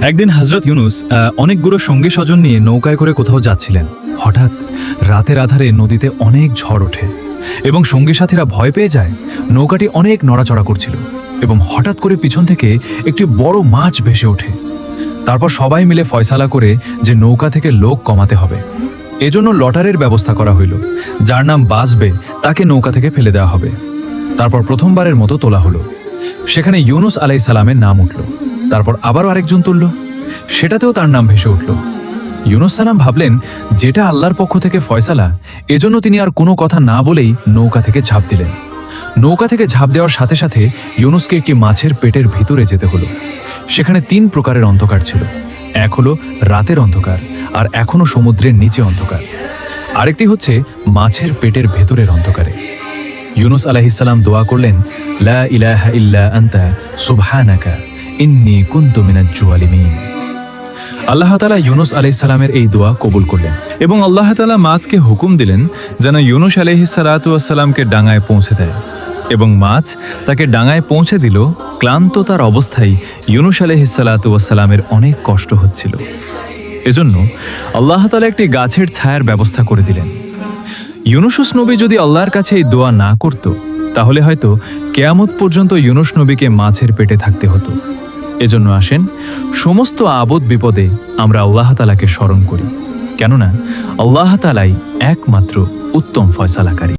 একদিন হযরত ইউনুস অনেকগুলো সঙ্গী স্বজন নিয়ে নৌকায় করে কোথাও যাচ্ছিলেন। হঠাৎ রাতের আধারে নদীতে অনেক ঝড় ওঠে এবং সঙ্গী সাথীরা ভয় পেয়ে যায়। নৌকাটি অনেক নড়াচড়া করছিল এবং হঠাৎ করে পিছন থেকে একটি বড় মাছ ভেসে ওঠে। তারপর সবাই মিলে ফয়সালা করে যে নৌকা থেকে লোক কমাতে হবে। এজন্য লটারের ব্যবস্থা করা হইল। যার নাম বাঁচবে তাকে নৌকা থেকে ফেলে দেওয়া হবে। তারপর প্রথমবারের মতো তোলা হলো। সেখানে ইউনুস আলাইহিস সালামের নাম উঠল। তারপর আবারও আরেকজন তুলল, সেটাতেও তার নাম ভেসে উঠল। ইউনুস সালাম ভাবলেন যেটা আল্লাহর পক্ষ থেকে ফয়সালা, এজন্য তিনি আর কোনো কথা না বলেই নৌকা থেকে ঝাঁপ দিলেন। নৌকা থেকে ঝাঁপ দেওয়ার সাথে সাথে ইউনুসকে একটি মাছের পেটের ভিতরে যেতে হলো। সেখানে 3 প্রকারের অন্ধকার ছিল। এক হলো রাতের অন্ধকার, আর এখনো সমুদ্রের নিচে অন্ধকার। আরেকটি হচ্ছে মাছের পেটের ভেতরের অন্ধকারে। ইউনুস আলাইহিস সালাম দোয়া করলেন, লা ইলাহা ইল্লা আনতা সুবহানাকা ইন্নী কুনতু মিনাজ জালিমিন। আল্লাহ তাআলা ইউনুস আলাইহিস সালামের এই দোয়া কবুল করলেন এবং আল্লাহ তাআলা মাছকে হুকুম দিলেন যেন ইউনুস আলাইহিস সালাতু ওয়াস সালামকে ডাঙায় পৌঁছে দেয়। এবং মাছ তাকে ডাঙায় পৌঁছে দিল। ক্লান্ত তার অবস্থায় ইউনুস আলাইহিস সালাতু ওয়াস সালামের অনেক কষ্ট হচ্ছিল। এজন্য আল্লাহ তাআলা একটি গাছের ছায়ার ব্যবস্থা করে দিলেন। ইউনুস নবী যদি আল্লাহর কাছে এই দোয়া না করত, তাহলে হয়তো কিয়ামত পর্যন্ত ইউনুস নবীকে মাছের পেটে থাকতে হতো। এজন্য আসেন, সমস্ত আপদ বিপদে আমরা আল্লাহ তাআলাকে স্মরণ করি, কেননা আল্লাহ তাআলাই একমাত্র উত্তম ফয়সালাকারী।